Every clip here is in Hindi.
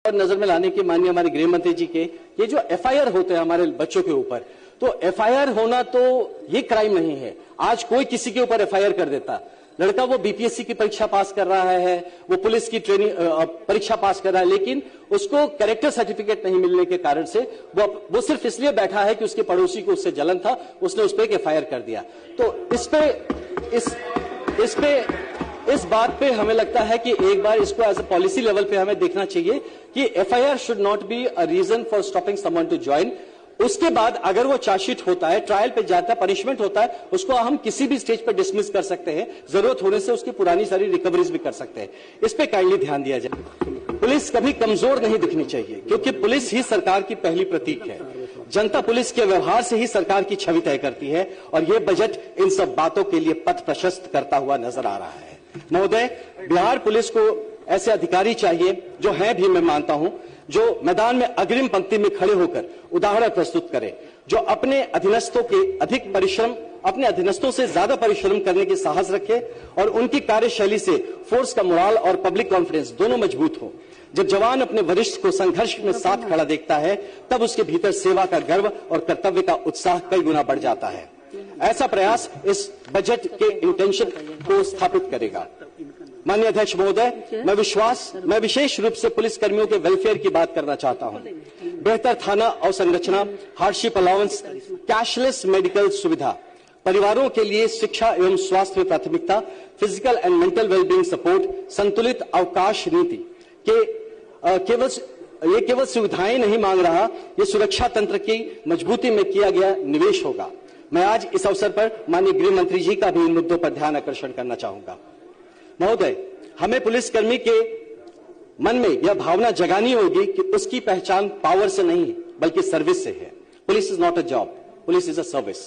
और नजर में लाने के माननीय हमारे गृह मंत्री जी के, ये जो एफआईआर होते हैं हमारे बच्चों के ऊपर, तो एफआईआर होना तो ये क्राइम नहीं है। आज कोई किसी के ऊपर एफआईआर कर देता, लड़का वो बीपीएससी की परीक्षा पास कर रहा है, वो पुलिस की ट्रेनिंग परीक्षा पास कर रहा है, लेकिन उसको कैरेक्टर सर्टिफिकेट नहीं मिलने के कारण से वो सिर्फ इसलिए बैठा है कि उसके पड़ोसी को उससे जलन था, उसने उस पर एक एफआईआर कर दिया। तो इस बात पे हमें लगता है कि एक बार इसको एज अ पॉलिसी लेवल पे हमें देखना चाहिए कि FIR should not be a reason for stopping someone to join. उसके बाद अगर वो चार्जशीट होता है, ट्रायल पे जाता है, पनिशमेंट होता है, उसको हम किसी भी स्टेज पर डिसमिस कर सकते हैं, जरूरत होने से उसकी पुरानी सारी रिकवरीज भी कर सकते हैं। इस पे काइंडली ध्यान दिया जाए। पुलिस कभी कमजोर नहीं दिखनी चाहिए, क्योंकि पुलिस ही सरकार की पहली प्रतीक है। जनता पुलिस के व्यवहार से ही सरकार की छवि तय करती है, और यह बजट इन सब बातों के लिए पथ प्रशस्त करता हुआ नजर आ रहा है। महोदय, बिहार पुलिस को ऐसे अधिकारी चाहिए जो है भी, मैं मानता हूं, जो मैदान में अग्रिम पंक्ति में खड़े होकर उदाहरण प्रस्तुत करें, जो अपने अधीनस्थों से ज्यादा परिश्रम करने की साहस रखे और उनकी कार्यशैली से फोर्स का मोराल और पब्लिक कॉन्फिडेंस दोनों मजबूत हो। जब जवान अपने वरिष्ठ को संघर्ष में साथ खड़ा देखता है, तब उसके भीतर सेवा का गर्व और कर्तव्य का उत्साह कई गुना बढ़ जाता है। ऐसा प्रयास इस बजट के इंटेंशन को स्थापित करेगा। माननीय अध्यक्ष महोदय, मैं विशेष रूप से पुलिस कर्मियों के वेलफेयर की बात करना चाहता हूं। बेहतर थाना अवसंरचना, हार्डशिप अलाउंस, कैशलेस मेडिकल सुविधा, परिवारों के लिए शिक्षा एवं स्वास्थ्य में प्राथमिकता, physical and mental wellbeing support, संतुलित अवकाश नीति के केवल सुविधाएं नहीं मांग रहा, ये सुरक्षा तंत्र की मजबूती में किया गया निवेश होगा। मैं आज इस अवसर पर माननीय गृह मंत्री जी का भी इन मुद्दों पर ध्यान आकर्षण करना चाहूंगा। महोदय, हमें पुलिसकर्मी के मन में यह भावना जगानी होगी कि उसकी पहचान पावर से नहीं बल्कि सर्विस से है। Police is not a job, police is a service.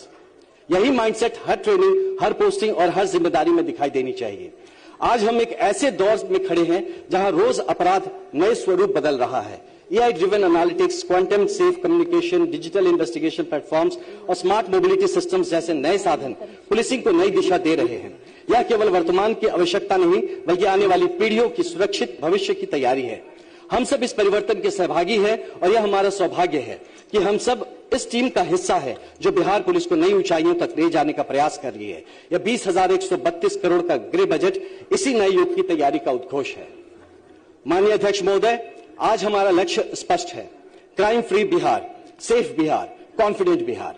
यही माइंडसेट हर ट्रेनिंग, हर पोस्टिंग और हर जिम्मेदारी में दिखाई देनी चाहिए। आज हम एक ऐसे दौर में खड़े हैं जहां रोज अपराध नए स्वरूप बदल रहा है। AI driven analytics, quantum safe communication, digital investigation platforms और स्मार्ट मोबिलिटी सिस्टम्स जैसे नए साधन पुलिसिंग को नई दिशा दे रहे हैं। यह केवल वर्तमान की आवश्यकता नहीं, बल्कि आने वाली पीढ़ियों की सुरक्षित भविष्य की तैयारी है। हम सब इस परिवर्तन के सहभागी हैं, और यह हमारा सौभाग्य है कि हम सब इस टीम का हिस्सा है जो बिहार पुलिस को नई ऊंचाइयों तक ले जाने का प्रयास कर रही है। यह 20,132 करोड़ का गृह बजट इसी नए युग की तैयारी का उद्घोष है। माननीय अध्यक्ष महोदय, आज हमारा लक्ष्य स्पष्ट है। Crime free Bihar, safe Bihar, confident Bihar,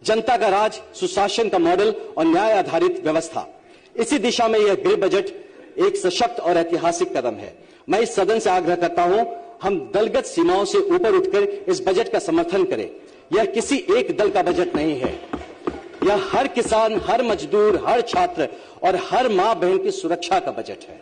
जनता का राज, सुशासन का मॉडल और न्याय आधारित व्यवस्था। इसी दिशा में यह गृह बजट एक सशक्त और ऐतिहासिक कदम है। मैं इस सदन से आग्रह करता हूं, हम दलगत सीमाओं से ऊपर उठकर इस बजट का समर्थन करें। यह किसी एक दल का बजट नहीं है, यह हर किसान, हर मजदूर, हर छात्र और हर मां बहन की सुरक्षा का बजट है।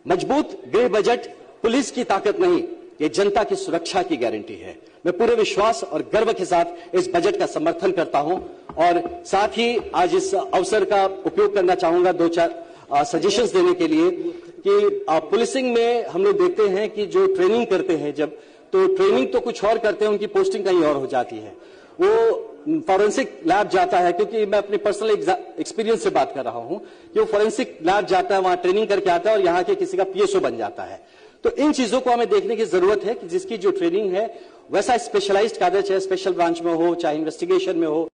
मजबूत गृह बजट पुलिस की ताकत नहीं, ये जनता की सुरक्षा की गारंटी है। मैं पूरे विश्वास और गर्व के साथ इस बजट का समर्थन करता हूं, और साथ ही आज इस अवसर का उपयोग करना चाहूंगा 2-4 सजेशंस देने के लिए कि पुलिसिंग में हम लोग देखते हैं कि जो ट्रेनिंग करते हैं, जब तो ट्रेनिंग तो कुछ और करते हैं, उनकी पोस्टिंग कहीं और हो जाती है। वो फॉरेंसिक लैब जाता है, क्योंकि मैं अपने पर्सनल एक्सपीरियंस से बात कर रहा हूं कि वो फॉरेंसिक लैब जाता है, वहां ट्रेनिंग करके आता है और यहाँ के किसी का पीएसओ बन जाता है। तो इन चीजों को हमें देखने की जरूरत है कि जिसकी जो ट्रेनिंग है वैसा स्पेशलाइज्ड काडर, चाहे स्पेशल ब्रांच में हो, चाहे इन्वेस्टिगेशन में हो,